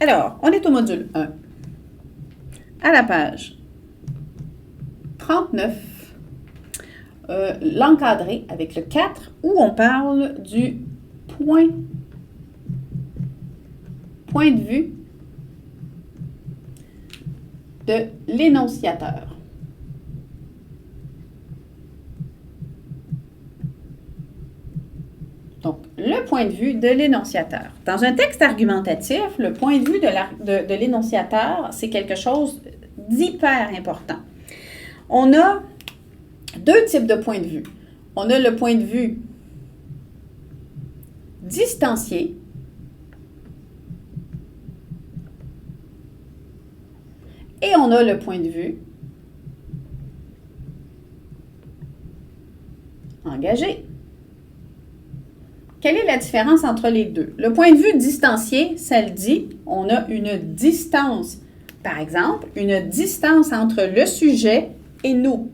Alors, on est au module 1. À la page 39, l'encadré avec le 4, où on parle du point de vue de l'énonciateur. Donc, le point de vue de l'énonciateur. Dans un texte argumentatif, le point de vue de l'énonciateur, c'est quelque chose d'hyper important. On a deux types de points de vue. On a le point de vue distancié et on a le point de vue engagé. Quelle est la différence entre les deux? Le point de vue distancié, ça le dit, on a une distance. Par exemple, une distance entre le sujet et nous.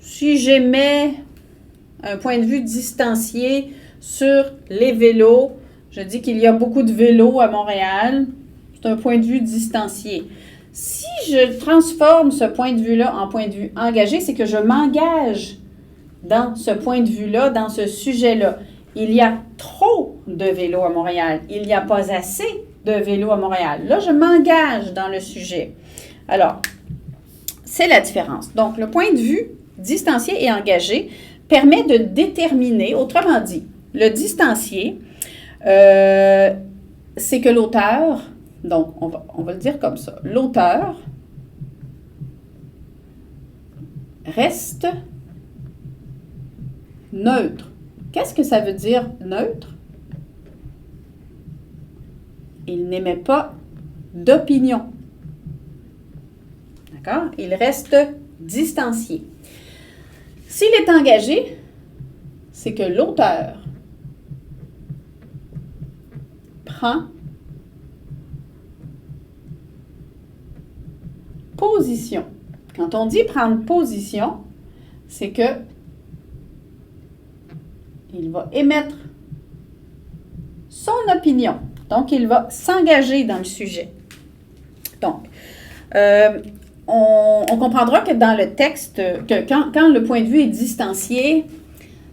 Si j'émets un point de vue distancié sur les vélos, je dis qu'il y a beaucoup de vélos à Montréal, c'est un point de vue distancié. Si je transforme ce point de vue-là en point de vue engagé, c'est que je m'engage dans ce point de vue-là, dans ce sujet-là. Il y a trop de vélos à Montréal. Il n'y a pas assez de vélos à Montréal. Là, je m'engage dans le sujet. Alors, c'est la différence. Donc, le point de vue distancié et engagé permet de déterminer, autrement dit, le distancié, c'est que l'auteur, donc on va le dire comme ça, l'auteur reste neutre. Qu'est-ce que ça veut dire neutre? Il n'émet pas d'opinion. D'accord? Il reste distancié. S'il est engagé, c'est que l'auteur prend position. Quand on dit prendre position, c'est que il va émettre son opinion. Donc, il va s'engager dans le sujet. Donc, on comprendra que dans le texte, que quand le point de vue est distancié,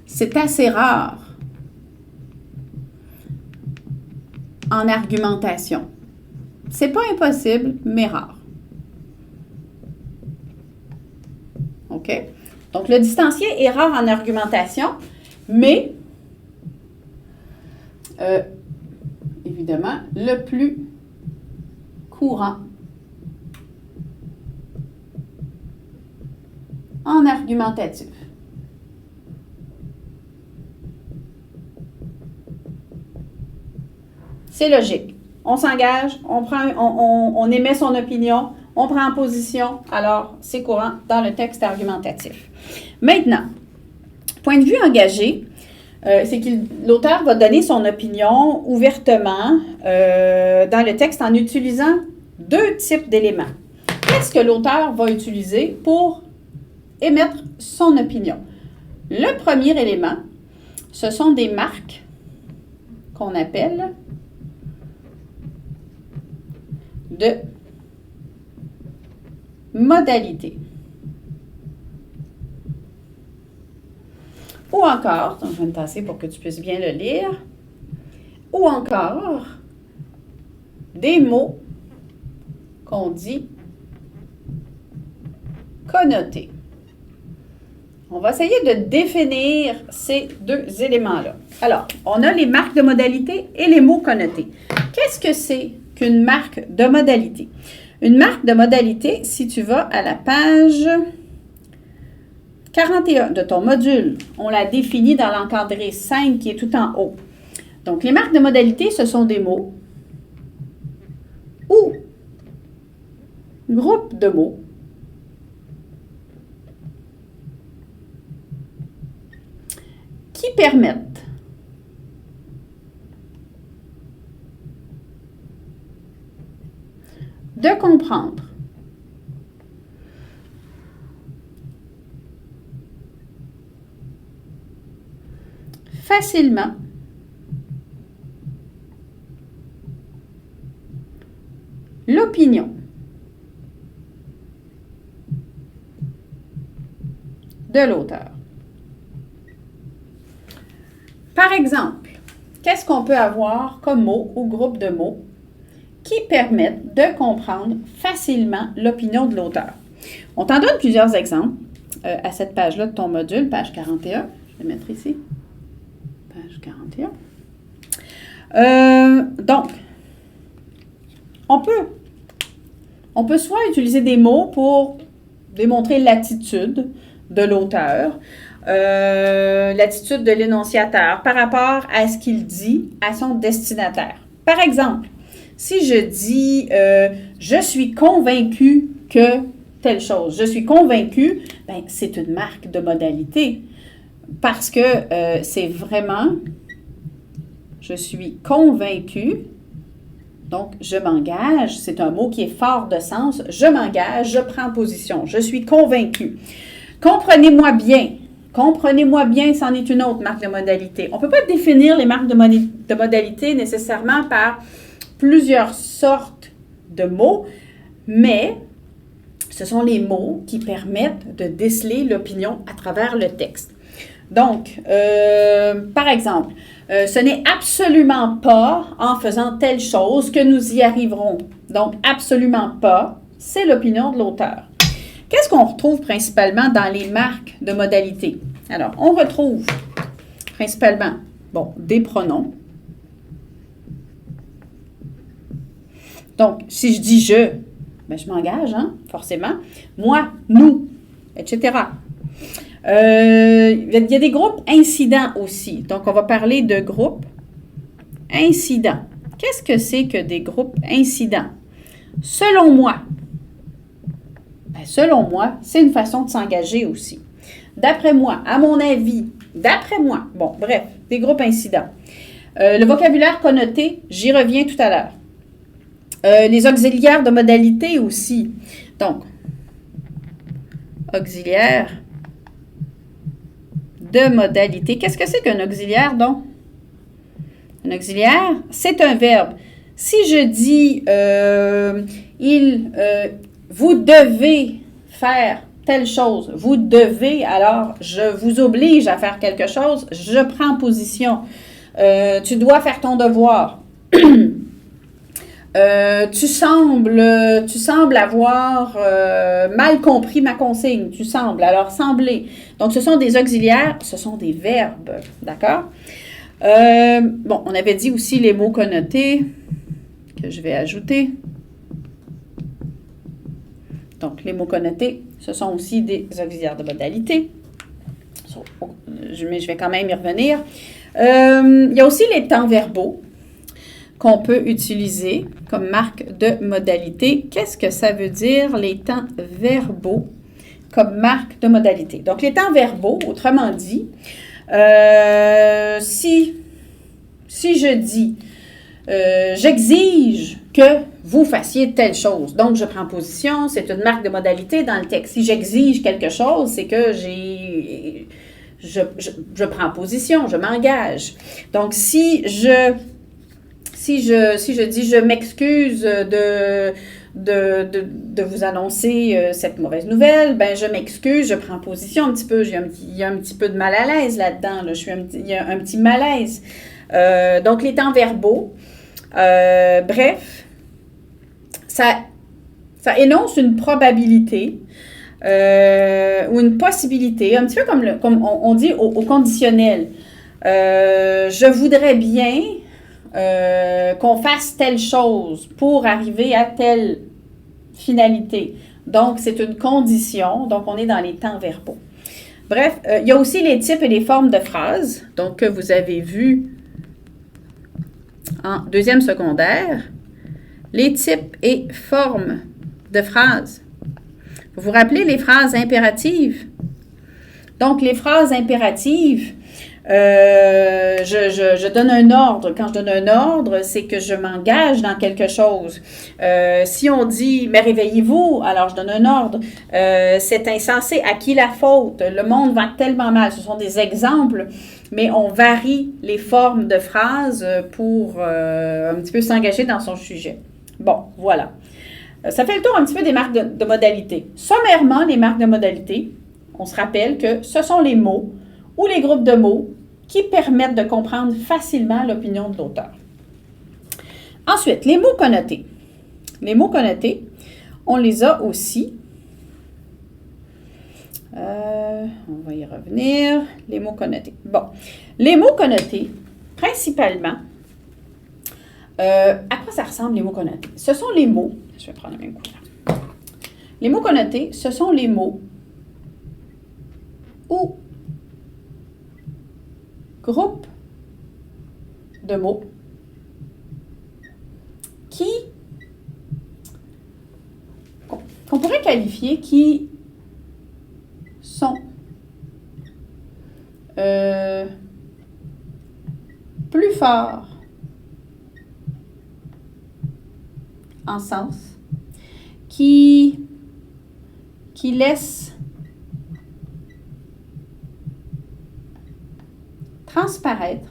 c'est assez rare en argumentation. C'est pas impossible, mais rare. OK? Donc, le distancié est rare en argumentation, mais évidemment, le plus courant en argumentatif. C'est logique. On s'engage, on émet son opinion, on prend position, alors c'est courant dans le texte argumentatif. Maintenant, point de vue engagé, c'est que l'auteur va donner son opinion ouvertement dans le texte en utilisant deux types d'éléments. Qu'est-ce que l'auteur va utiliser pour émettre son opinion? Le premier élément, ce sont des marques qu'on appelle de modalité. Ou encore, donc je vais me tasser pour que tu puisses bien le lire, ou encore des mots qu'on dit connotés. On va essayer de définir ces deux éléments-là. Alors, on a les marques de modalité et les mots connotés. Qu'est-ce que c'est qu'une marque de modalité? Une marque de modalité, si tu vas à la page 41 de ton module, on la définit dans l'encadré 5 qui est tout en haut. Donc, les marques de modalité, ce sont des mots ou groupes de mots qui permettent de comprendre facilement l'opinion de l'auteur. Par exemple, qu'est-ce qu'on peut avoir comme mot ou groupe de mots qui permettent de comprendre facilement l'opinion de l'auteur? On t'en donne plusieurs exemples à cette page-là de ton module, page 41. Je vais mettre ici. Page 41. Donc, on peut soit utiliser des mots pour démontrer l'attitude de l'auteur, l'attitude de l'énonciateur par rapport à ce qu'il dit à son destinataire. Par exemple, si je dis « je suis convaincu que telle chose », je suis convaincu, ben, c'est une marque de modalité parce que c'est vraiment « je suis convaincu », donc je m'engage, c'est un mot qui est fort de sens, je m'engage, je prends position, je suis convaincu. Comprenez-moi bien. Comprenez-moi bien, c'en est une autre marque de modalité. On ne peut pas définir les marques de modalité nécessairement par plusieurs sortes de mots, mais ce sont les mots qui permettent de déceler l'opinion à travers le texte. Donc, par exemple, ce n'est absolument pas en faisant telle chose que nous y arriverons. Donc, absolument pas, c'est l'opinion de l'auteur. Qu'est-ce qu'on retrouve principalement dans les marques de modalité? Alors, on retrouve principalement, bon, des pronoms. Donc, si je dis « je », ben, je m'engage, hein, forcément. Moi, nous, etc. Il y a des groupes incidents aussi. Donc, on va parler de groupes incidents. Qu'est-ce que c'est que des groupes incidents? Selon moi. Ben, selon moi, c'est une façon de s'engager aussi. D'après moi, à mon avis, d'après moi, bon, bref, des groupes incidents. Le vocabulaire connoté, j'y reviens tout à l'heure. Les auxiliaires de modalité aussi. Donc, auxiliaire de modalité. Qu'est-ce que c'est qu'un auxiliaire, donc? Un auxiliaire, c'est un verbe. Si je dis vous devez faire telle chose, vous devez, alors je vous oblige à faire quelque chose, je prends position. Tu dois faire ton devoir. Tu sembles avoir mal compris ma consigne. Tu sembles, alors sembler. Donc, ce sont des auxiliaires, ce sont des verbes. D'accord? Bon, on avait dit aussi les mots connotés que je vais ajouter. Donc, les mots connotés, ce sont aussi des auxiliaires de modalité. Mais je vais quand même y revenir. Il y a aussi les temps verbaux qu'on peut utiliser comme marque de modalité. Qu'est-ce que ça veut dire, les temps verbaux comme marque de modalité? Donc, les temps verbaux, autrement dit, si je dis j'exige que vous fassiez telle chose, donc je prends position, c'est une marque de modalité dans le texte. Si j'exige quelque chose, c'est que je prends position, je m'engage. Donc, si je dis je m'excuse de vous annoncer cette mauvaise nouvelle, ben je m'excuse, je prends position un petit peu. Il y a un petit peu de mal à l'aise là-dedans. Là. Il y a un petit malaise. Donc, les temps verbaux, bref, ça énonce une probabilité ou une possibilité, un petit peu comme on dit au conditionnel. Je voudrais bien qu'on fasse telle chose pour arriver à telle finalité. Donc, c'est une condition. Donc, on est dans les temps verbaux. Bref, il y a aussi les types et les formes de phrases, donc que vous avez vu en deuxième secondaire. Les types et formes de phrases. Vous vous rappelez les phrases impératives? Donc, les phrases impératives, je donne un ordre. Quand je donne un ordre, c'est que je m'engage dans quelque chose. Si on dit « mais réveillez-vous », alors je donne un ordre. C'est insensé, à qui la faute? Le monde va tellement mal. Ce sont des exemples, mais on varie les formes de phrases pour un petit peu s'engager dans son sujet. Bon, voilà. Ça fait le tour un petit peu des marques de modalité. Sommairement, les marques de modalité, on se rappelle que ce sont les mots ou les groupes de mots qui permettent de comprendre facilement l'opinion de l'auteur. Ensuite, les mots connotés. Les mots connotés, on les a aussi. On va y revenir. Les mots connotés. Bon, les mots connotés, principalement, à quoi ça ressemble les mots connotés? Ce sont les mots, je vais prendre le même couleur. Les mots connotés, ce sont les mots ou groupes de mots qu'on pourrait qualifier qui sont plus forts en sens, qui laissent transparaître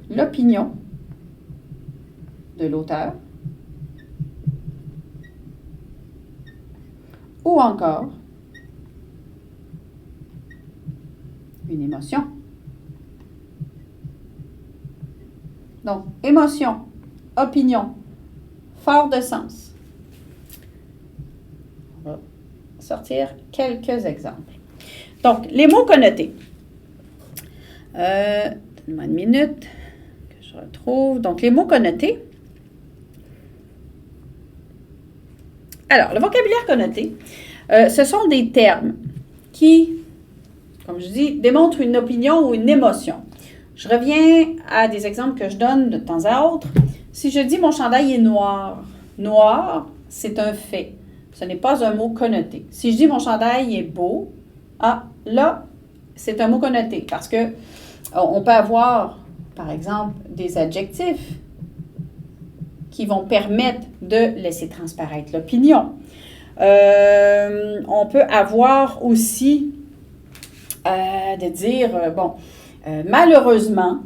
l'opinion de l'auteur ou encore une émotion. Donc, émotion, opinion, fort de sens. On va sortir quelques exemples. Donc, les mots connotés. Donne-moi une minute que je retrouve. Donc, les mots connotés. Alors, le vocabulaire connoté, ce sont des termes qui, comme je dis, démontrent une opinion ou une émotion. Je reviens à des exemples que je donne de temps à autre. Si je dis mon chandail est noir, noir, c'est un fait. Ce n'est pas un mot connoté. Si je dis mon chandail est beau, là, c'est un mot connoté parce que on peut avoir, par exemple, des adjectifs qui vont permettre de laisser transparaître l'opinion. On peut avoir aussi de dire, malheureusement,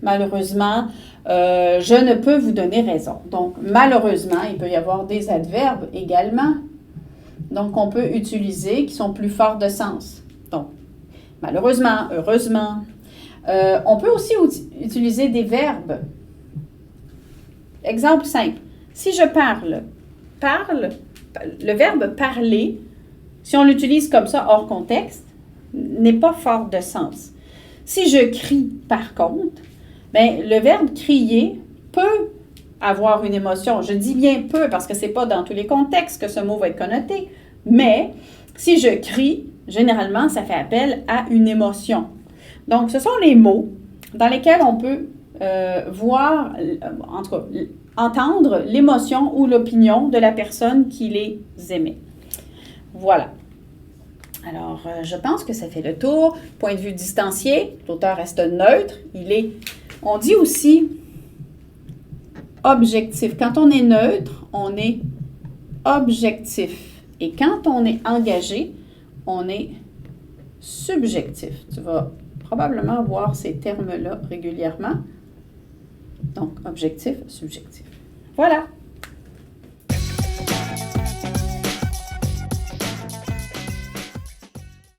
je ne peux vous donner raison. Donc, malheureusement, il peut y avoir des adverbes également. Donc, on peut utiliser qui sont plus forts de sens. Donc, malheureusement, heureusement. On peut aussi utiliser des verbes. Exemple simple. Si je parle, le verbe parler, si on l'utilise comme ça hors contexte, n'est pas fort de sens. Si je crie, par contre, le verbe crier peut avoir une émotion. Je dis bien peu parce que ce n'est pas dans tous les contextes que ce mot va être connoté, mais si je crie, généralement, ça fait appel à une émotion. Donc, ce sont les mots dans lesquels on peut voir, en tout cas, entendre l'émotion ou l'opinion de la personne qui les émet. Voilà. Alors, je pense que ça fait le tour. Point de vue distancié, l'auteur reste neutre. On dit aussi objectif. Quand on est neutre, on est objectif. Et quand on est engagé, on est subjectif. Tu vas probablement voir ces termes-là régulièrement. Donc, objectif, subjectif. Voilà.